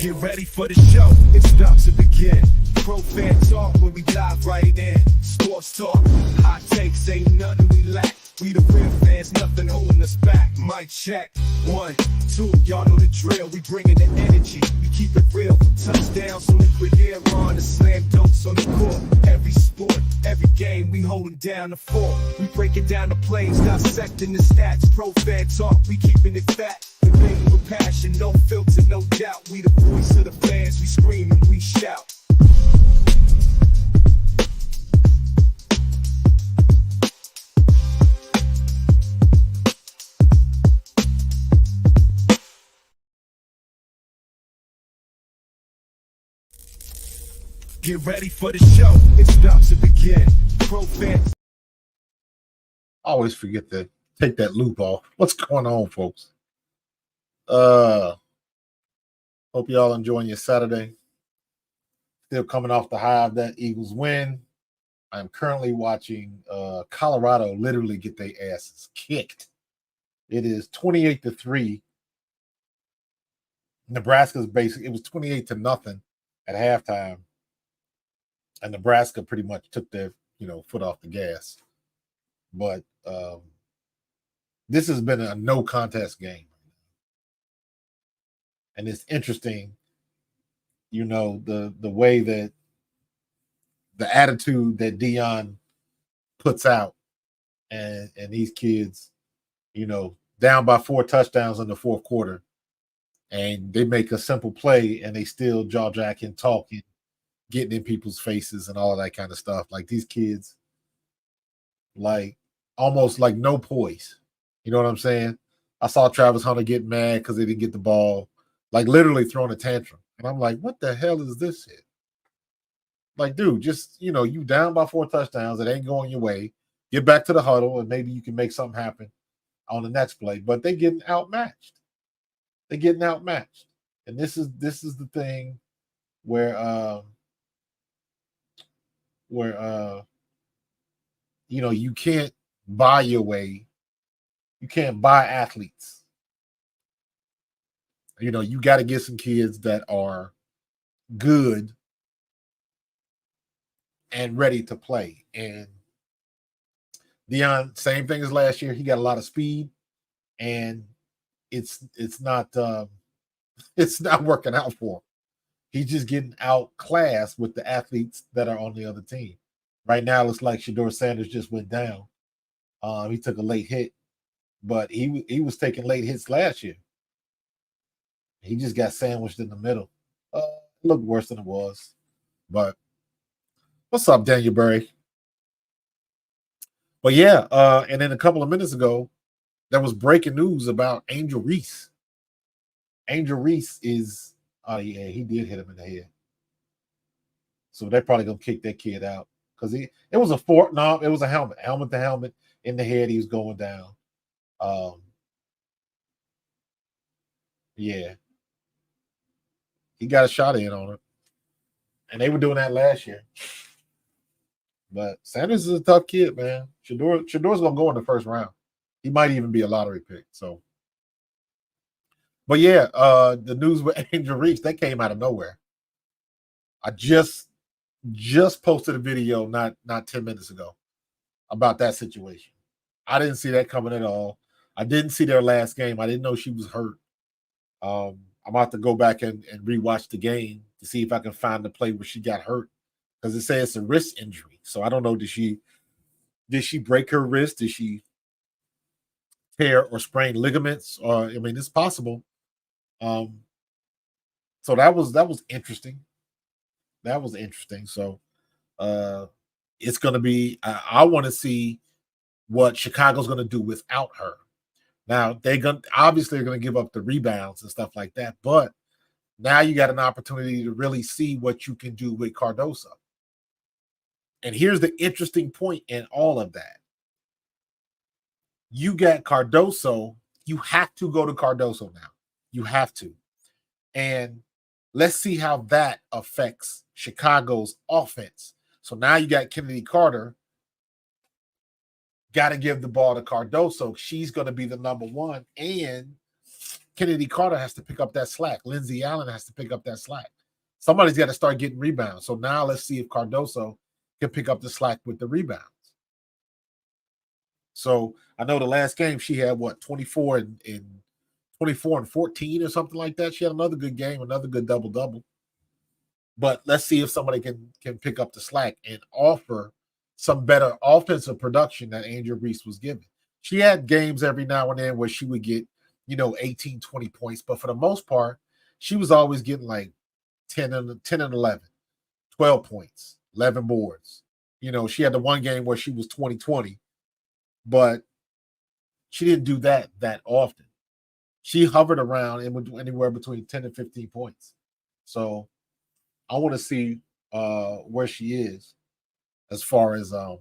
Get ready for the show, it's about to begin. Pro fan talk when we dive right in. Sports talk, hot takes, ain't nothing we lack. We the real fans, nothing holding us back. Mic check, 1, 2, y'all know the drill. We bringing the energy, we keep it real. From touchdowns on liquid air on the slam dunks on the court. Every sport, every game, we holding down the fort. We breaking down the plays, dissecting the stats. Pro fan talk, we keeping it fat. Debating with passion, no filter, no doubt. We the voice of the fans, we scream and we shout. Get ready for the show, it's about to begin. Pro fans. I always forget to take that loop off. What's going on, folks? Hope y'all enjoying your Saturday. Still coming off the high of that Eagles win. I'm currently watching Colorado literally get their asses kicked. It is 28-3. Nebraska's basically, it was 28-0 at halftime. And Nebraska pretty much took their, foot off the gas. But this has been a no contest game. And it's interesting, the way that the attitude that Dion puts out and these kids, down by 4 touchdowns in the fourth quarter, and they make a simple play and they still jaw-jacking, talking, getting in people's faces and all of that kind of stuff. Like these kids, like almost like no poise. You know what I'm saying? I saw Travis Hunter get mad because they didn't get the ball, like literally throwing a tantrum. And I'm like, what the hell is this shit? Like, dude, just, you down by 4 touchdowns. It ain't going your way. Get back to the huddle and maybe you can make something happen on the next play. But they're getting outmatched. They're getting outmatched. And this is the thing where you can't buy your way. You can't buy athletes. You got to get some kids that are good and ready to play. And Dion, same thing as last year. He got a lot of speed, and it's not working out for him. He's just getting outclassed with the athletes that are on the other team. Right now, it's like Shedeur Sanders just went down. He took a late hit, but he was taking late hits last year. He just got sandwiched in the middle. It looked worse than it was. But what's up, Daniel Berry? But yeah, and then a couple of minutes ago, there was breaking news about Angel Reese. Angel Reese is, he did hit him in the head. So they're probably gonna kick that kid out because it was a helmet to helmet in the head. He was going down. Yeah, he got a shot in on it, and they were doing that last year. But Sanders is a tough kid, man. Shedor's gonna go in the first round. He might even be a lottery pick. So, but yeah, the news with Angel Reese, that came out of nowhere. I just posted a video not 10 minutes ago about that situation. I didn't see that coming at all. I didn't see their last game. I didn't know she was hurt. I'm about to go back and rewatch the game to see if I can find the play where she got hurt, because it says it's a wrist injury. So I don't know. Did she break her wrist? Did she tear or sprain ligaments? Or it's possible. So that was interesting. That was interesting. So it's going to be. I want to see what Chicago's going to do without her. Now they're going to give up the rebounds and stuff like that, but now you got an opportunity to really see what you can do with Cardoso. And here's the interesting point in all of that. You got Cardoso. You have to go to Cardoso now. You have to. And let's see how that affects Chicago's offense. So now you got Kennedy Carter. Got to give the ball to Cardoso. She's going to be the number one. And Kennedy Carter has to pick up that slack. Lindsey Allen has to pick up that slack. Somebody's got to start getting rebounds. So now let's see if Cardoso can pick up the slack with the rebounds. So I know the last game she had 24 and 24 and 14 or something like that. She had another good game, another good double-double. But let's see if somebody can pick up the slack and offer some better offensive production that Angel Reese was given. She had games every now and then where she would get, 18, 20 points. But for the most part, she was always getting like 10 and 11, 12 points, 11 boards. She had the one game where she was 20-20, but she didn't do that often. She hovered around anywhere between 10 and 15 points. So I want to see where she is as far as the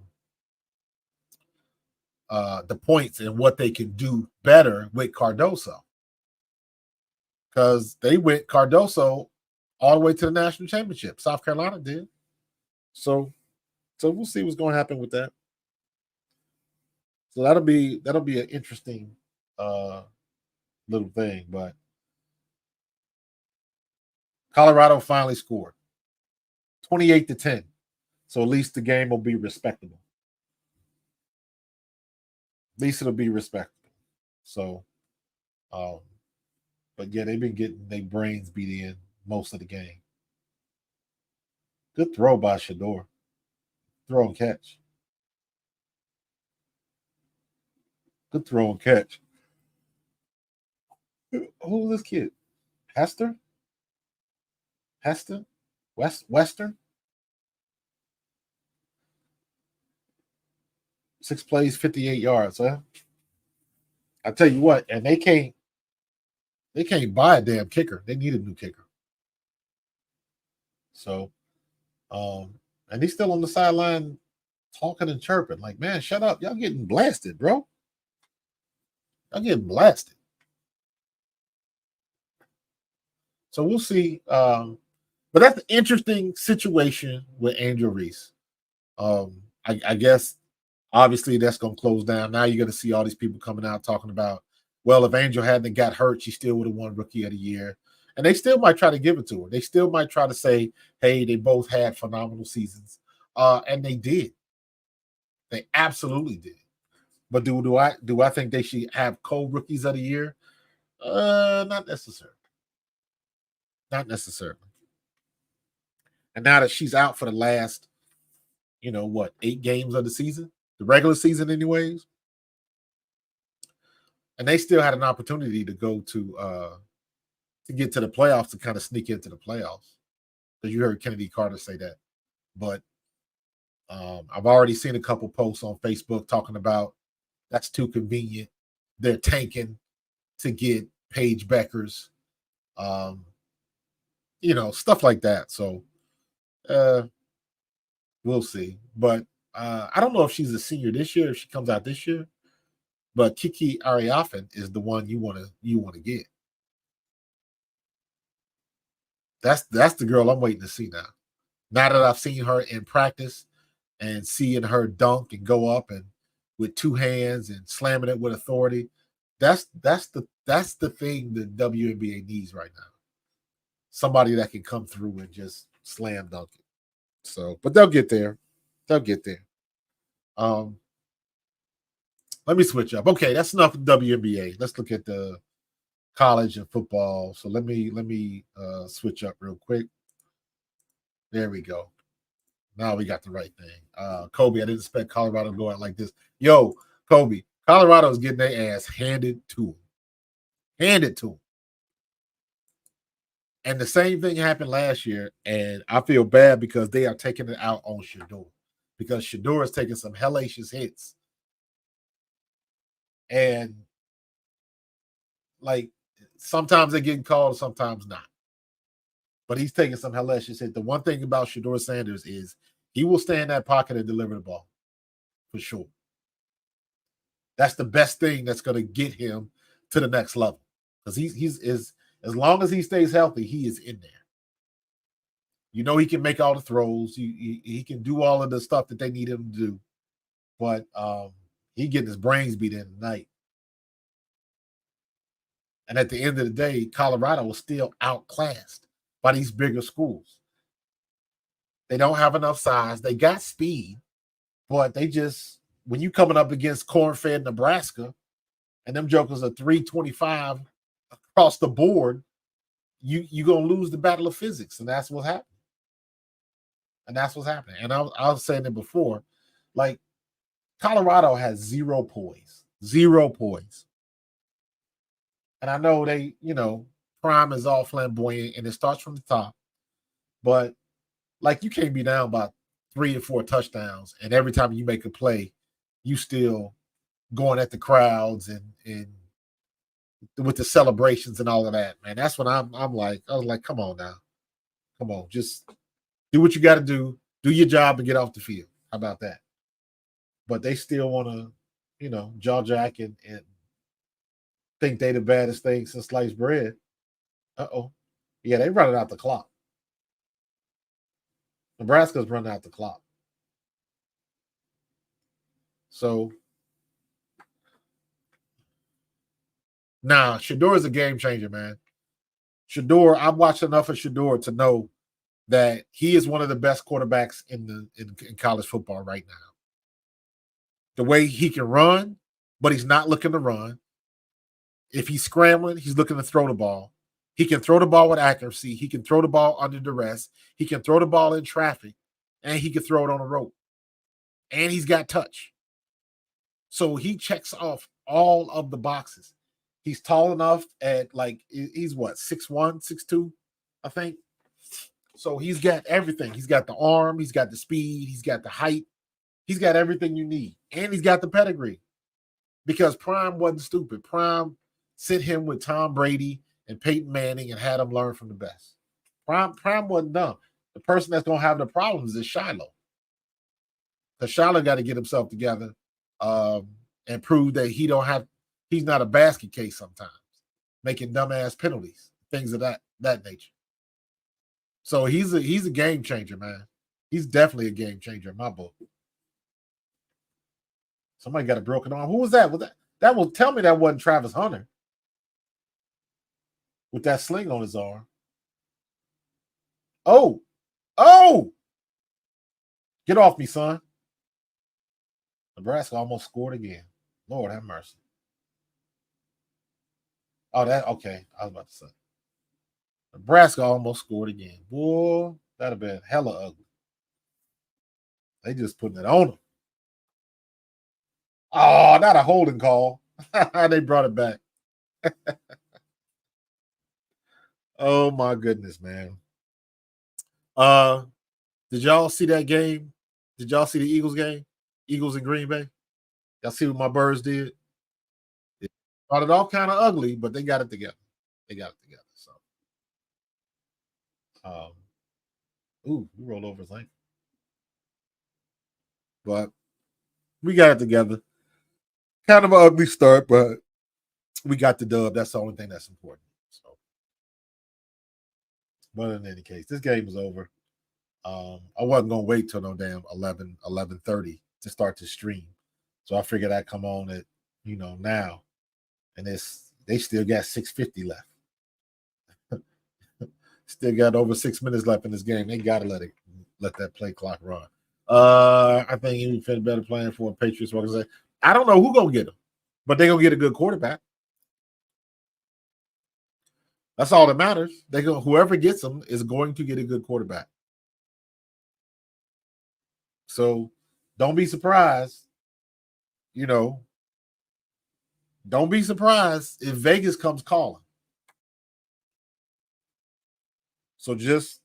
points and what they can do better with Cardoso. Because they went Cardoso all the way to the national championship. South Carolina did. So we'll see what's going to happen with that. So that'll be an interesting little thing. But Colorado finally scored 28-10. So at least the game will be respectable. At least it'll be respectable. So, but yeah, they've been getting their brains beat in most of the game. Good throw by Shedeur. Throw and catch. Good throw and catch. Who's this kid? Hester? Western? 6 plays, 58 yards, huh? I tell you what, and they can't buy a damn kicker. They need a new kicker. So, and he's still on the sideline talking and chirping. Like, man, shut up. Y'all getting blasted, bro. Y'all getting blasted. So we'll see. But that's an interesting situation with Angel Reese. I guess obviously that's going to close down. Now you're going to see all these people coming out talking about, well, if Angel hadn't got hurt, she still would have won Rookie of the Year. And they still might try to give it to her. They still might try to say, hey, they both had phenomenal seasons. And they did. They absolutely did. But do I think they should have co-Rookies of the Year? Not necessarily. Not necessarily. And now that she's out for the last, 8 games of the season, the regular season anyways, and they still had an opportunity to go to get to the playoffs, to kind of sneak into the playoffs. Because you heard Kennedy Carter say that. But I've already seen a couple posts on Facebook talking about that's too convenient. They're tanking to get Paige Beckers, stuff like that. So we'll see. But I don't know if she's a senior this year, if she comes out this year. But Kiki Ariafen is the one you want to get. That's the girl I'm waiting to see now. Now that I've seen her in practice and seeing her dunk and go up and with 2 hands and slamming it with authority, that's the thing the WNBA needs right now. Somebody that can come through and just slam dunk it. So, but they'll get there. They'll get there. Let me switch up. Okay, that's enough of WNBA. Let's look at the college and football. So let me switch up real quick. There we go. Now we got the right thing. Kobe, I didn't expect Colorado to go out like this. Yo, Kobe, Colorado's getting their ass handed to them. Handed to them. And the same thing happened last year, and I feel bad because they are taking it out on Shedeur. Because Shedeur is taking some hellacious hits. And, like, sometimes they're getting called, sometimes not. But he's taking some hellacious hit. The one thing about Shedeur Sanders is he will stay in that pocket and deliver the ball, for sure. That's the best thing that's going to get him to the next level. Because he's as long as he stays healthy, he is in there. He can make all the throws. He can do all of the stuff that they need him to do. But he getting his brains beat in tonight. And at the end of the day, Colorado was still outclassed by these bigger schools. They don't have enough size. They got speed, but they just, when you coming up against corn-fed Nebraska, and them jokers are 325 across the board, you're going to lose the battle of physics, and that's what's happening. And that's what's happening. And I was saying it before, like, Colorado has zero poise. Zero poise. And I know they, Prime is all flamboyant, and it starts from the top. But, like, you can't be down by 3 or 4 touchdowns, and every time you make a play, you still going at the crowds and with the celebrations and all of that, man. That's when I was like, come on now. Come on. Just do what you got to do your job and get off the field. How about that? But they still want to, jaw jack and think they the baddest thing since sliced bread. Uh-oh. Yeah, they running out the clock. Nebraska's running out the clock. So now Shedeur is a game changer, man. Shedeur, I've watched enough of Shedeur to know that he is one of the best quarterbacks in college football right now. The way he can run, but he's not looking to run. If he's scrambling, he's looking to throw the ball. He can throw the ball with accuracy. He can throw the ball under duress. He can throw the ball in traffic, and he can throw it on a rope. And he's got touch. So he checks off all of the boxes. He's tall enough at, like, he's what, 6'1", 6'2", I think. So he's got everything. He's got the arm. He's got the speed. He's got the height. He's got everything you need. And he's got the pedigree. Because Prime wasn't stupid. Prime sent him with Tom Brady and Peyton Manning and had him learn from the best. Prime wasn't dumb. The person that's going to have the problems is Shiloh. Because Shiloh got to get himself together and prove that he's not a basket case sometimes, making dumbass penalties, things of that nature. So he's a game changer, man. He's definitely a game changer in my book. Somebody got a broken arm. Who was that? That will tell me that wasn't Travis Hunter with that sling on his arm. Oh! Get off me, son. Nebraska almost scored again. Lord have mercy. Oh, okay. I was about to say. Nebraska almost scored again. Boy, that'd have been hella ugly. They just putting it on them. Oh, not a holding call. They brought it back. Oh my goodness, man. Did y'all see that game? Did y'all see the Eagles game? Eagles in Green Bay? Y'all see what my birds did? It started off kind of ugly, but they got it together. So we rolled over his ankle. But we got it together. Kind of an ugly start, but we got the dub. That's the only thing that's important. So, but in any case, this game is over. I wasn't gonna wait till no damn 11:30 to start the stream. So I figured I'd come on at now. And they still got 6:50 left. Still got over 6 minutes left in this game. They gotta let that play clock run. I think he fit better playing for a Patriots organization. I don't know who gonna get him, but they're gonna get a good quarterback. That's all that matters. Whoever gets him is going to get a good quarterback. So don't be surprised. Don't be surprised if Vegas comes calling. So just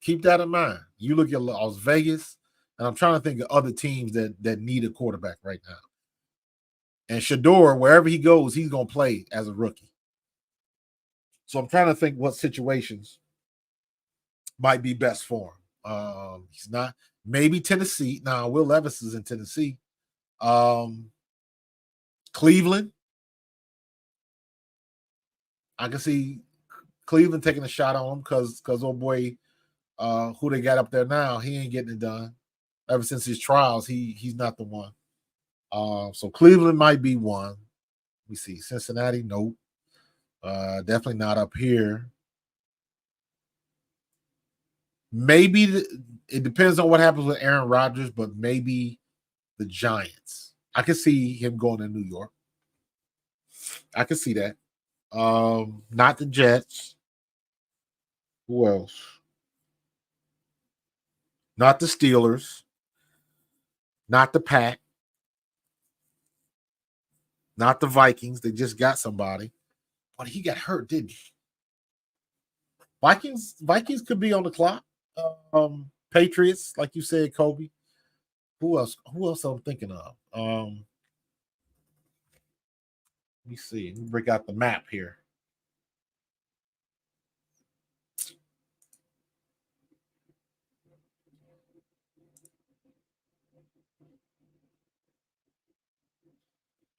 keep that in mind. You look at Las Vegas, and I'm trying to think of other teams that need a quarterback right now. And Shedeur, wherever he goes, he's going to play as a rookie. So I'm trying to think what situations might be best for him. He's not. Maybe Tennessee. Now, Will Levis is in Tennessee. Cleveland. I can see Cleveland taking a shot on him because old boy, who they got up there now, he ain't getting it done. Ever since his trials, he's not the one. So Cleveland might be one. me see. Cincinnati, nope. Definitely not up here. Maybe it depends on what happens with Aaron Rodgers, but maybe the Giants. I could see him going to New York. I could see that. Not the Jets. Who else? Not the Steelers. Not the Pack. Not the Vikings. They just got somebody. But he got hurt, didn't he? Vikings could be on the clock. Patriots, like you said, Kobe. Who else? Who else I'm thinking of? Let me see. Let me break out the map here.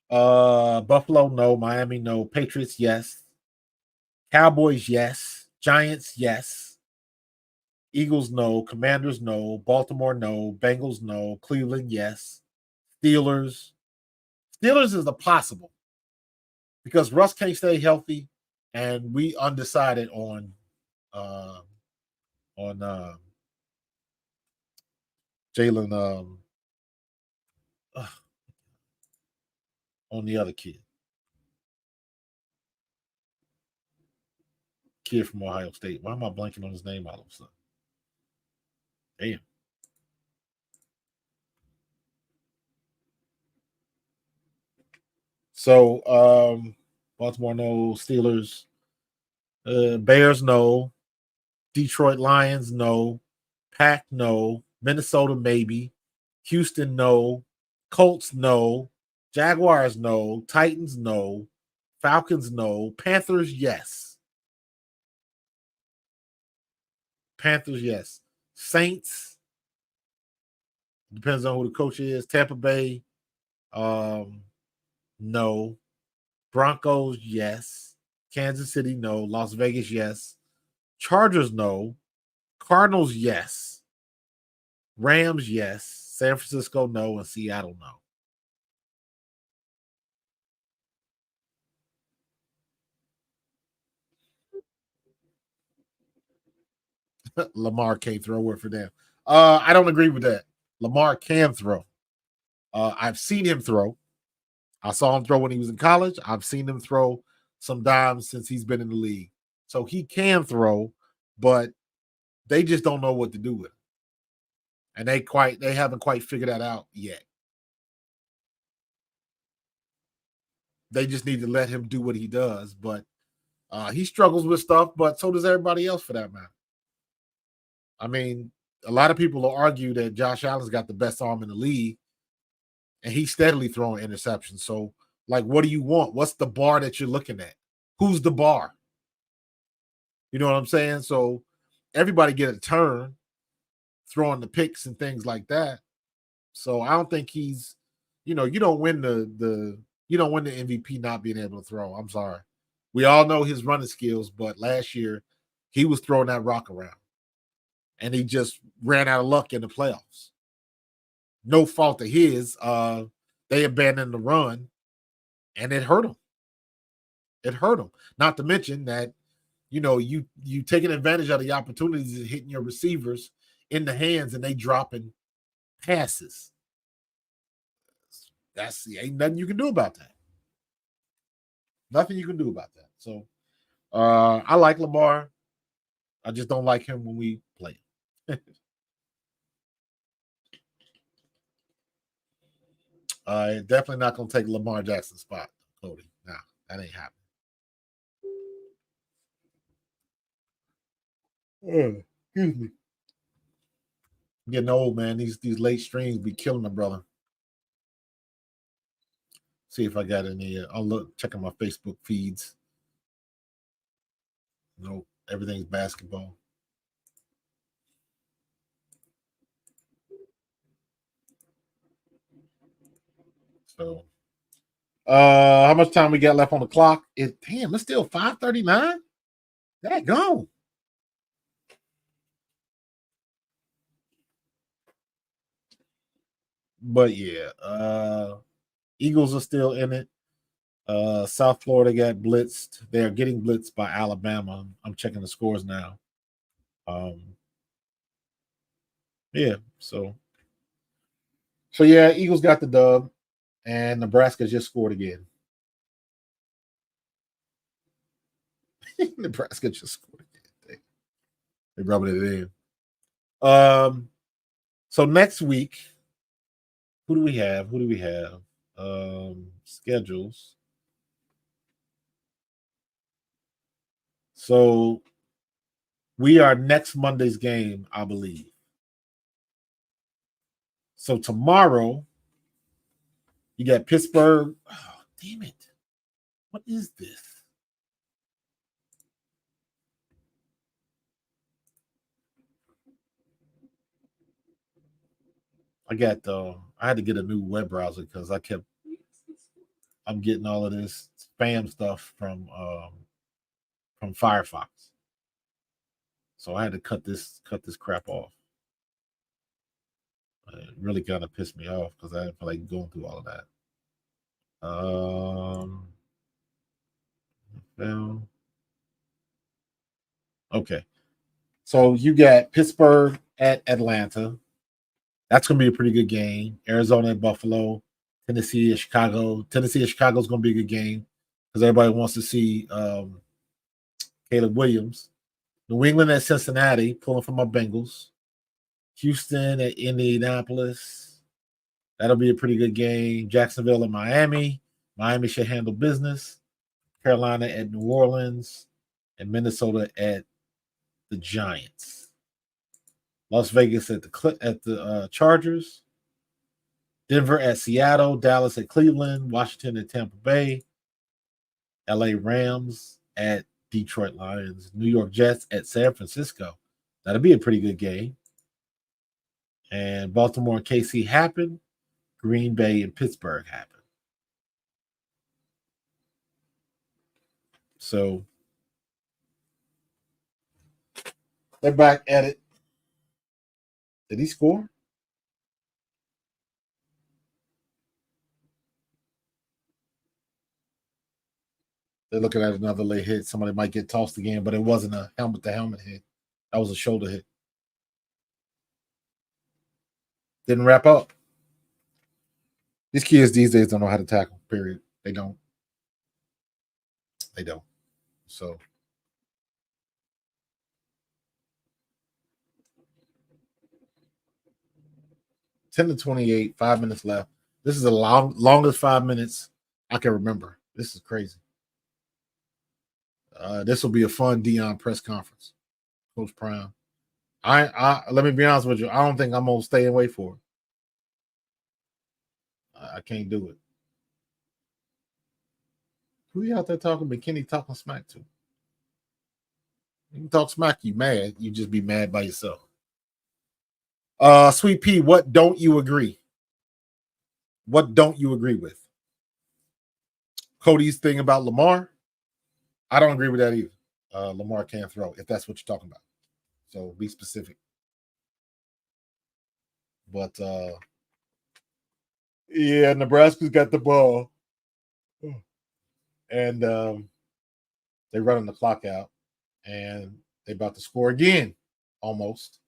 Buffalo, no. Miami, no. Patriots, yes. Cowboys, yes. Giants, yes. Eagles, no. Commanders, no. Baltimore, no. Bengals, no. Cleveland, yes. Steelers. Steelers is a possible because Russ can't stay healthy, and we undecided on uh, Jalen on the other kid from Ohio State. Why am I blanking on his name all of a sudden? Damn. So Baltimore no, Steelers, Bears no, Detroit Lions no, Pack no, Minnesota maybe, Houston no, Colts no, Jaguars no, Titans no, Falcons no, Panthers yes. Panthers yes. Saints depends on who the coach is. Tampa Bay no. Broncos yes. Kansas City no. Las Vegas yes. Chargers no. Cardinals yes. Rams yes. San Francisco no, and Seattle no. Lamar can't throw word for them. I don't agree with that. Lamar can throw. I've seen him throw. I saw him throw when he was in college. I've seen him throw some dimes since he's been in the league. So he can throw, but they just don't know what to do with him. And they haven't quite figured that out yet. They just need to let him do what he does. But he struggles with stuff, but so does everybody else for that matter. I mean, a lot of people will argue that Josh Allen's got the best arm in the league, and he's steadily throwing interceptions. So, like, what do you want? What's the bar that you're looking at? Who's the bar? You know what I'm saying? So everybody get a turn throwing the picks and things like that. So I don't think he's, you don't win the you don't win the MVP not being able to throw. I'm sorry. We all know his running skills, but last year he was throwing that rock around and he just ran out of luck in the playoffs. No fault of his. They abandoned the run and it hurt him. It hurt him. Not to mention that, you taking advantage of the opportunities and hitting your receivers in the hands and they dropping passes. Ain't nothing you can do about that. Nothing you can do about that. So I like Lamar. I just don't like him when we play him. Definitely not going to take Lamar Jackson's spot, Cody. Nah, that ain't happening. Excuse me. Getting old, man. These late streams be killing the brother. See if I got any. I'll look, checking my Facebook feeds. Nope, everything's basketball. So, how much time we got left on the clock? It's still 5:39. That gone. But yeah, Eagles are still in it. South Florida got blitzed. They are getting blitzed by Alabama. I'm checking the scores now. Yeah, so yeah, Eagles got the dub, and Nebraska just scored again. Nebraska just scored again. They rubbing it in. So next week, who do we have? Schedules. So we are next Monday's game, I believe. So tomorrow, you got Pittsburgh. Oh, damn it. What is this? I had to get a new web browser because I'm getting all of this spam stuff from Firefox. So I had to cut this crap off. It really kind of pissed me off because I didn't feel like going through all of that. Well, okay. So you got Pittsburgh at Atlanta. That's going to be a pretty good game. Arizona at Buffalo. Tennessee at Chicago. Tennessee at Chicago is going to be a good game because everybody wants to see Caleb Williams. New England at Cincinnati, pulling from my Bengals. Houston at Indianapolis. That'll be a pretty good game. Jacksonville at Miami. Miami should handle business. Carolina at New Orleans. And Minnesota at the Giants. Las Vegas at the Chargers. Denver at Seattle. Dallas at Cleveland. Washington at Tampa Bay. LA Rams at Detroit Lions. New York Jets at San Francisco. That'll be a pretty good game. And Baltimore and KC happen. Green Bay and Pittsburgh happen. So they're back at it. Did he score? They're looking at another late hit. Somebody might get tossed again, but it wasn't a helmet-to-helmet hit. That was a shoulder hit. Didn't wrap up. These kids these days don't know how to tackle, period. They don't. So ten to 28, 5 minutes left. This is the longest 5 minutes I can remember. This is crazy. This will be a fun Deion press conference. Coach Prime. I let me be honest with you. I don't think I'm gonna stay and wait for it. I can't do it. Who you out there talking McKinney talking smack to? You can talk smack, you mad. You just be mad by yourself. Sweet Pea, what don't you agree? What don't you agree with? Cody's thing about Lamar. I don't agree with that either. Lamar can't throw, if that's what you're talking about. So be specific. But yeah, Nebraska's got the ball. And they're running the clock out. And they're about to score again, almost.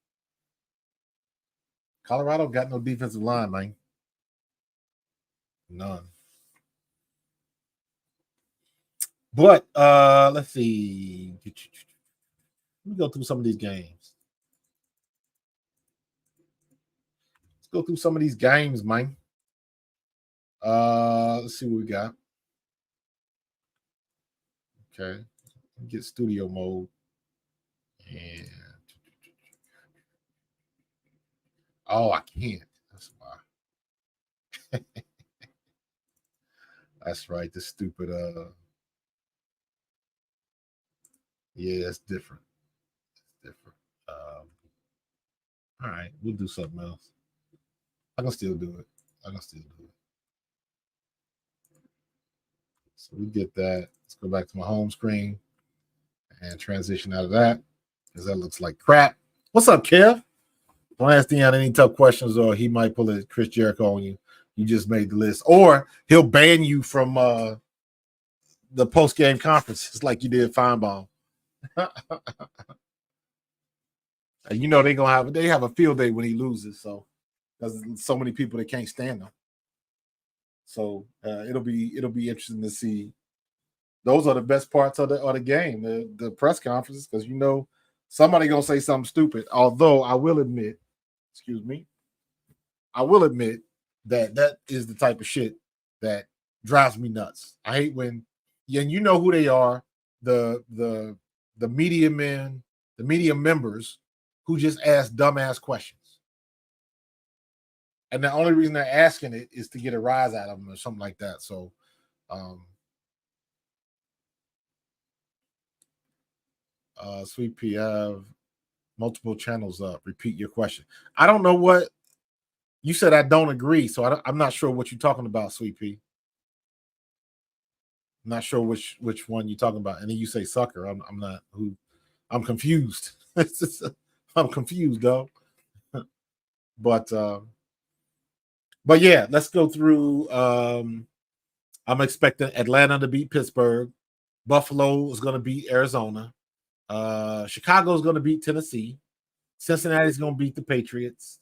Colorado got no defensive line, man. None. But let's see. Let me go through some of these games. Let's go through some of these games, man. Let's see what we got. Okay. Get studio mode. And oh, I can't. That's why. That's right. This stupid yeah, it's different. It's different. All right, we'll do something else. I can still do it. So we get that. Let's go back to my home screen and transition out of that because that looks like crap. What's up, Kev? Don't ask Deion any tough questions or he might pull a Chris Jericho on you. You just made the list. Or he'll ban you from the post game conferences like you did Feinbaum. And you know they have a field day when he loses, so because so many people that can't stand him. So it'll be interesting to see. Those are the best parts of the game, the press conferences, because you know somebody gonna say something stupid. Although I will admit, that is the type of shit that drives me nuts. I hate when, and you know who they are, the media men, the media members who just ask dumbass questions. And the only reason they're asking it is to get a rise out of them or something like that. So, Sweet Pea, have multiple channels up. Repeat your question. I don't know what you said. I don't agree. So I'm not sure what you're talking about, Sweet Pea. I'm not sure which one you're talking about. And then you say sucker. I'm not who. I'm confused. I'm confused, though. But yeah, let's go through. I'm expecting Atlanta to beat Pittsburgh. Buffalo is going to beat Arizona. Chicago is going to beat Tennessee. Cincinnati is going to beat the Patriots.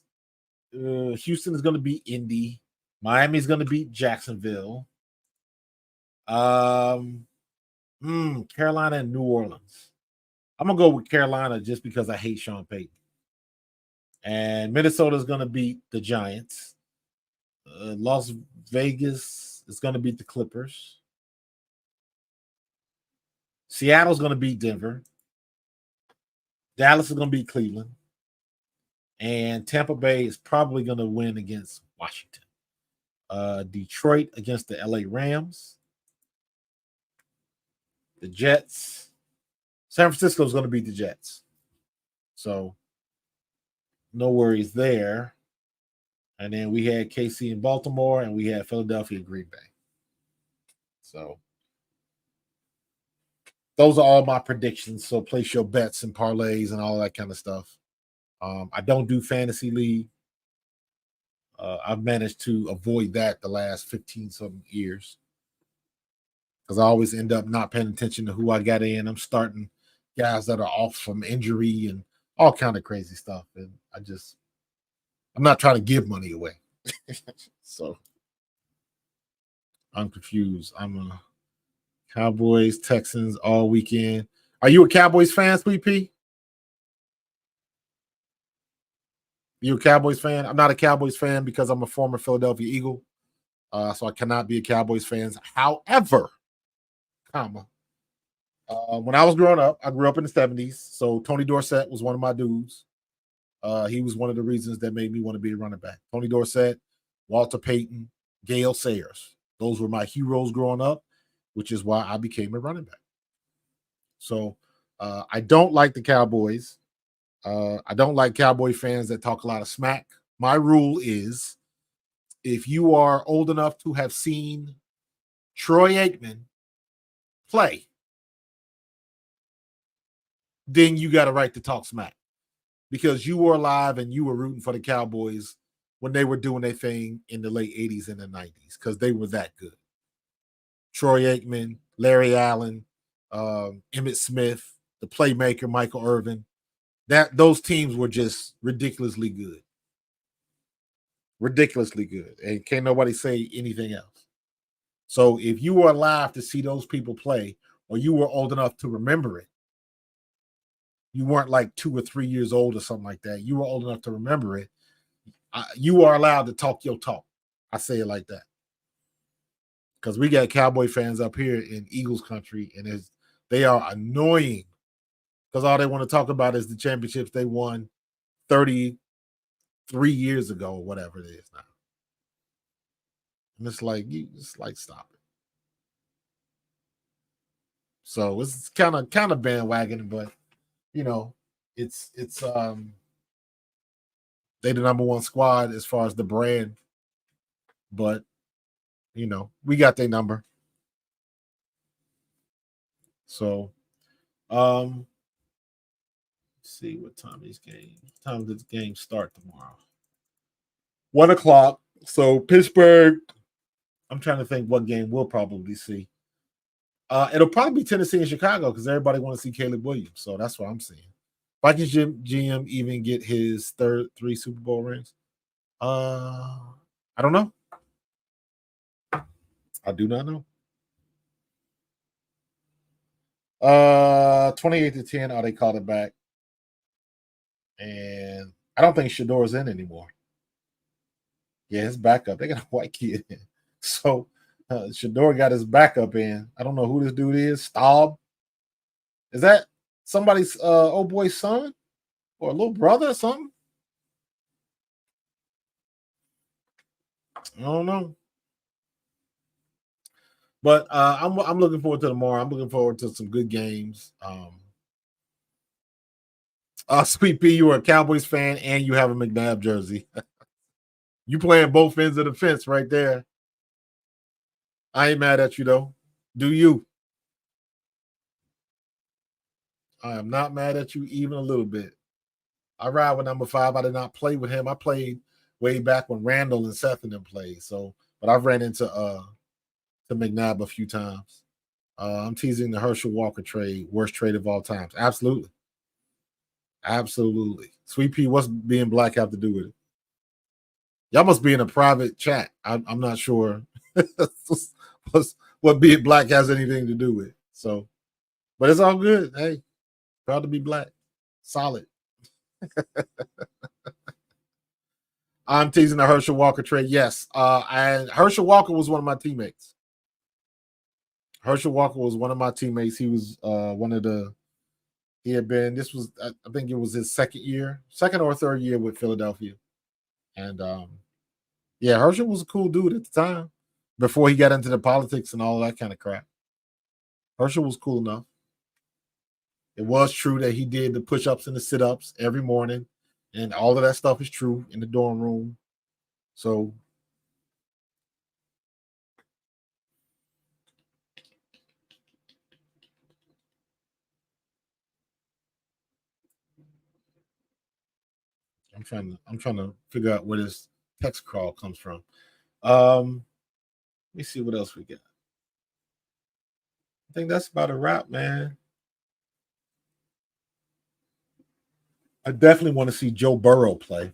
Houston is going to beat Indy. Miami is going to beat Jacksonville. Carolina and New Orleans. I'm going to go with Carolina just because I hate Sean Payton. And Minnesota is going to beat the Giants. Las Vegas is going to beat the Clippers. Seattle's going to beat Denver. Dallas is going to beat Cleveland. And Tampa Bay is probably going to win against Washington. Detroit against the LA Rams. The Jets. San Francisco is going to beat the Jets. So, no worries there. And then we had KC in Baltimore, and we had Philadelphia and Green Bay. So, those are all my predictions. So, place your bets and parlays and all that kind of stuff. I don't do fantasy league. I've managed to avoid that the last 15-something years because I always end up not paying attention to who I got in. I'm starting guys that are off from injury and all kind of crazy stuff. And I'm not trying to give money away. So I'm confused. I'm a Cowboys, Texans all weekend. Are you a Cowboys fan, Sweet Pea? You a Cowboys fan? I'm not a Cowboys fan because I'm a former Philadelphia Eagle. So I cannot be a Cowboys fan. However, when I was growing up, I grew up in the 70s. So Tony Dorsett was one of my dudes. He was one of the reasons that made me want to be a running back. Tony Dorsett, Walter Payton, Gale Sayers. Those were my heroes growing up, which is why I became a running back. So I don't like the Cowboys. I don't like Cowboy fans that talk a lot of smack. My rule is if you are old enough to have seen Troy Aikman play, then you got a right to talk smack because you were alive and you were rooting for the Cowboys when they were doing their thing in the late 80s and the 90s because they were that good. Troy Aikman, Larry Allen, Emmitt Smith, the playmaker, Michael Irvin. Those teams were just ridiculously good. Ridiculously good. And can't nobody say anything else. So if you were alive to see those people play, or you were old enough to remember it, you weren't like 2 or 3 years old or something like that. You were old enough to remember it. You are allowed to talk your talk. I say it like that. Because we got Cowboy fans up here in Eagles country, and they are annoying. Because all they want to talk about is the championships they won 33 years ago or whatever it is now. And it's like, stop it. So it's kind of bandwagoning, but you know, it's they the number one squad as far as the brand, but you know, we got their number. So let's see what time does the game start tomorrow? 1:00. So Pittsburgh. I'm trying to think what game we'll probably see. It'll probably be Tennessee and Chicago because everybody want to see Caleb Williams. So that's what I'm seeing. Vikings GM even get his third 3 Super Bowl rings? I don't know. I do not know. 28-10. Oh, they called it back. And I don't think Shador's in anymore. Yeah, his backup. They got a white kid in. So Shador got his backup in. I don't know who this dude is. Staub. Is that somebody's old boy's son or a little brother or something? I don't know. But I'm looking forward to tomorrow. I'm looking forward to some good games. Sweet Pea, you are a Cowboys fan and you have a McNabb jersey. You playing both ends of the fence right there. I ain't mad at you though. Do you? I am not mad at you even a little bit. I ride with number 5. I did not play with him. I played way back when Randall and Seth and them played. So, but I've ran into McNabb a few times. I'm teasing the Herschel Walker trade, worst trade of all times. Absolutely. Absolutely. Sweet Pea, what's being black have to do with it? Y'all must be in a private chat. I'm not sure what being black has anything to do with. So, but it's all good. Hey, proud to be black. Solid. I'm teasing the Herschel Walker trade. Yes. And Herschel Walker was one of my teammates. Herschel Walker was one of my teammates. He was he had been, this was, I think it was his second or third year with Philadelphia. And yeah, Herschel was a cool dude at the time before he got into the politics and all that kind of crap. Herschel was cool enough. It was true that he did the push-ups and the sit-ups every morning, and all of that stuff is true in the dorm room. So I'm trying to figure out where this text crawl comes from. Let me see what else we got. I think that's about a wrap, man. I definitely want to see Joe Burrow play.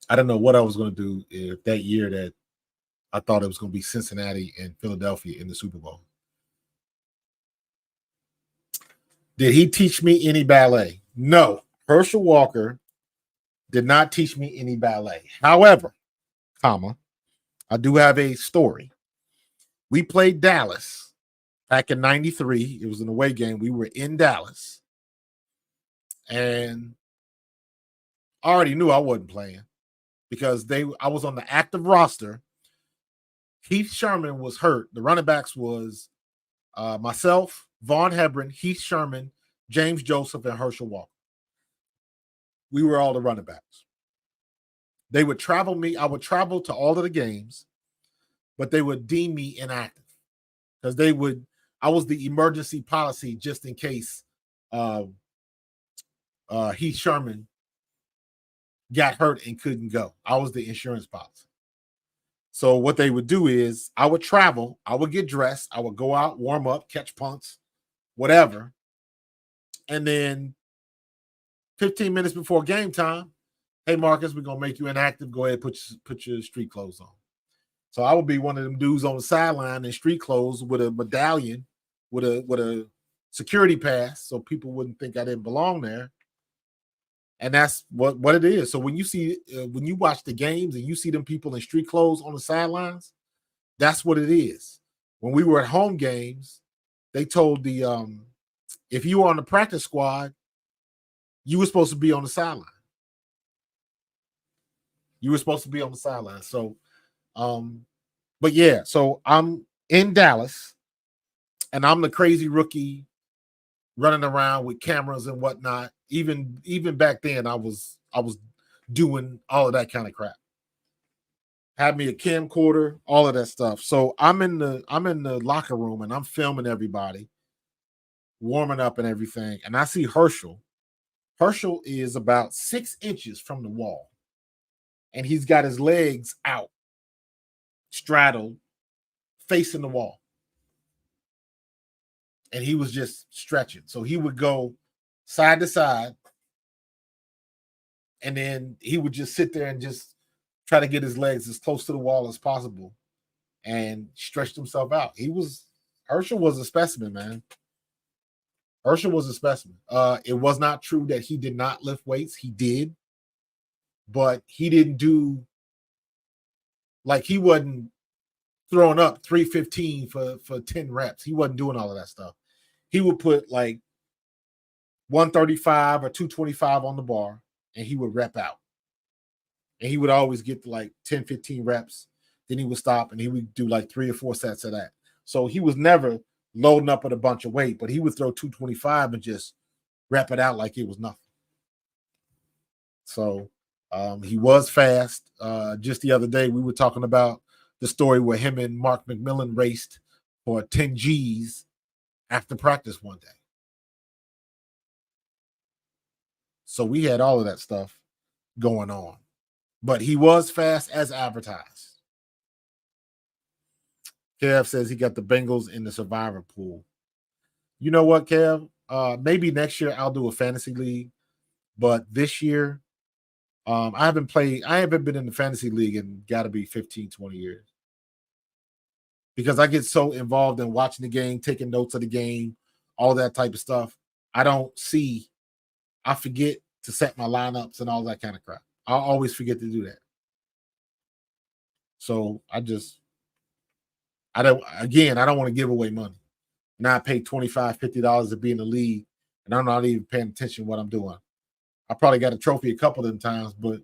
I don't know what I was going to do if that year that I thought it was going to be Cincinnati and Philadelphia in the Super Bowl. Did he teach me any ballet? No. Herschel Walker did not teach me any ballet. However, I do have a story. We played Dallas back in 93. It was an away game. We were in Dallas. And I already knew I wasn't playing because I was on the active roster. Heath Sherman was hurt. The running backs was myself, Vaughn Hebron, Heath Sherman, James Joseph, and Herschel Walker. We were all the running backs. They would travel me. I would travel to all of the games, but they would deem me inactive because I was the emergency policy just in case Heath Sherman got hurt and couldn't go. I was the insurance policy. So what they would do is I would travel, I would get dressed, I would go out, warm up, catch punts, whatever. And then 15 minutes before game time, hey, Marcus, we're going to make you inactive. Go ahead, put your street clothes on. So I would be one of them dudes on the sideline in street clothes with a medallion, with a security pass so people wouldn't think I didn't belong there. And that's what it is. So when you watch the games and you see them people in street clothes on the sidelines, that's what it is. When we were at home games, they told if you were on the practice squad, you were supposed to be on the sideline. You were supposed to be on the sideline. So, but yeah, so I'm in Dallas and I'm the crazy rookie running around with cameras and whatnot. Even back then, I was doing all of that kind of crap. Had me a camcorder, all of that stuff. So I'm in the locker room and I'm filming everybody, warming up and everything. And I see Herschel. Herschel is about 6 inches from the wall, and he's got his legs out. straddled, facing the wall. And he was just stretching. So he would go side to side, and then he would just sit there and just try to get his legs as close to the wall as possible and stretched himself out. Herschel was a specimen, man. Herschel was a specimen. It was not true that he did not lift weights. He did, but he didn't do, like, he wasn't throwing up 315 for 10 reps. He wasn't doing all of that stuff. He would put like 135 or 225 on the bar, and he would rep out. And he would always get to like 10, 15 reps. Then he would stop, and he would do like 3 or 4 sets of that. So he was never loading up with a bunch of weight, but he would throw 225 and just rep it out like it was nothing. So he was fast. Just the other day, we were talking about the story where him and Mark McMillan raced for 10 G's after practice one day. So we had all of that stuff going on. But he was fast as advertised. Kev says he got the Bengals in the survivor pool. You know what, Kev? Maybe next year I'll do a fantasy league. But this year, I haven't been in the fantasy league in got to be 15, 20 years. Because I get so involved in watching the game, taking notes of the game, all that type of stuff. I forget to set my lineups and all that kind of crap. I'll always forget to do that. So I don't want to give away money. Now I pay $25, $50 to be in the league, and I'm not even paying attention to what I'm doing. I probably got a trophy a couple of them times, but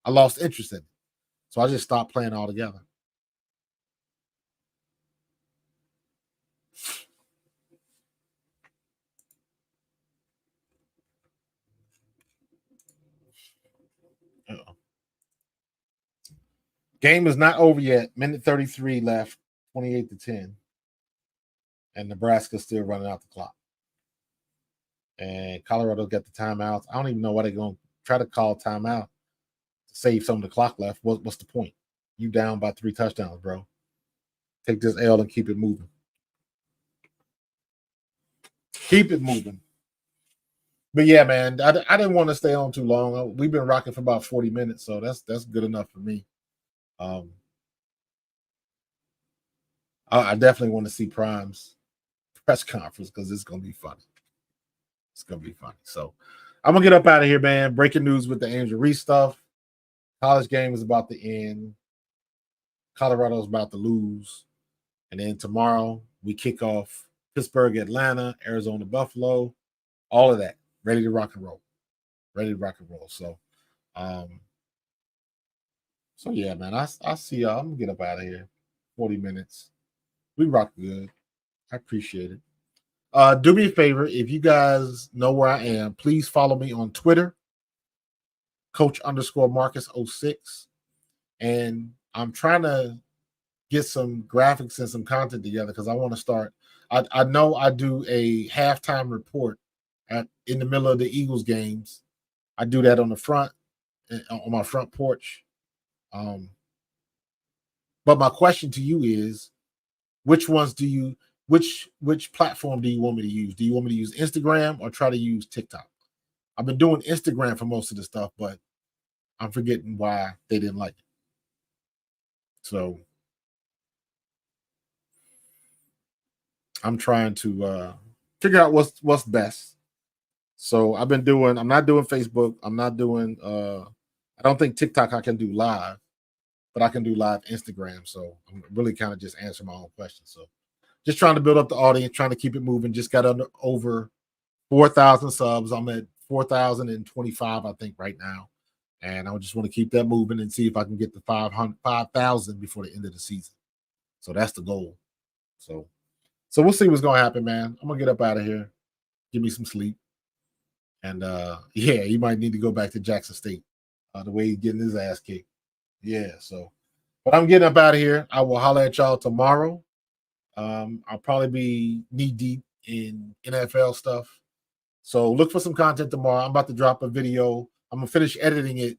I lost interest in it. So I just stopped playing altogether. Uh-oh. Game is not over yet. Minute 33 left, 28-10. And Nebraska's still running out the clock. And Colorado got the timeouts. I don't even know why they're going to try to call timeout to save some of the clock left. What's the point? You down by 3 touchdowns, bro. Take this L and keep it moving. Keep it moving. But yeah, man, I didn't want to stay on too long. We've been rocking for about 40 minutes, so that's good enough for me. I definitely want to see Prime's press conference because it's going to be funny. It's going to be funny. So I'm going to get up out of here, man. Breaking news with the Angel Reese stuff. College game is about to end. Colorado's about to lose. And then tomorrow we kick off Pittsburgh, Atlanta, Arizona, Buffalo, all of that. Ready to rock and roll. So yeah, man, I see y'all. I'm going to get up out of here. 40 minutes. We rock good. I appreciate it. Do me a favor. If you guys know where I am, please follow me on Twitter, Coach_Marcus06. And I'm trying to get some graphics and some content together because I want to start. I know I do a halftime report in the middle of the Eagles games. I do that on the front, on my front porch. But my question to you is, which platform do you want me to use? Do you want me to use Instagram or try to use TikTok? I've been doing Instagram for most of the stuff, but I'm forgetting why they didn't like it. So I'm trying to figure out what's best. So I'm not doing Facebook. I'm not doing I don't think TikTok I can do live, but I can do live Instagram. So I'm really kind of just answering my own questions. So just trying to build up the audience, trying to keep it moving. Just got over 4,000 subs. I'm at 4,025, I think, right now. And I just want to keep that moving and see if I can get to 5,000 before the end of the season. So that's the goal. So we'll see what's going to happen, man. I'm going to get up out of here. Give me some sleep. And, yeah, he might need to go back to Jackson State the way he's getting his ass kicked. Yeah, so. But I'm getting up out of here. I will holler at y'all tomorrow. I'll probably be knee-deep in NFL stuff. So look for some content tomorrow. I'm about to drop a video. I'm going to finish editing it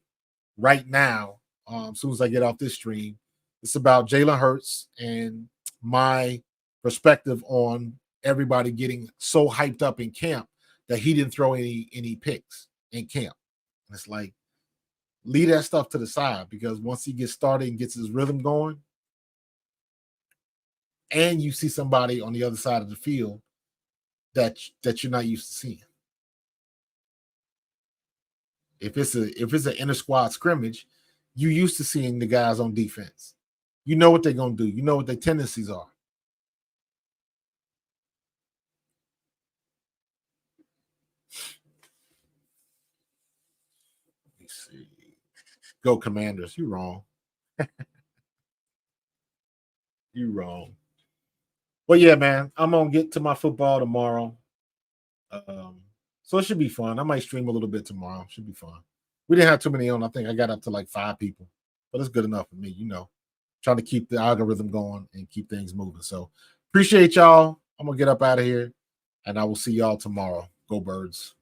right now as soon as I get off this stream. It's about Jalen Hurts and my perspective on everybody getting so hyped up in camp that he didn't throw any picks in camp. And it's like, leave that stuff to the side, because once he gets started and gets his rhythm going, and you see somebody on the other side of the field that you're not used to seeing. If it's an inter squad scrimmage, you used to seeing the guys on defense. You know what they're gonna do. You know what their tendencies are. Let me see. Go Commanders. You wrong. You wrong. But yeah, man, I'm gonna get to my football tomorrow. So it should be fun. I might stream a little bit tomorrow. Should be fun. We didn't have too many on. I think I got up to like 5 people, but it's good enough for me. Trying to keep the algorithm going and keep things moving. So appreciate y'all. I'm gonna get up out of here, and I will see y'all tomorrow. Go Birds.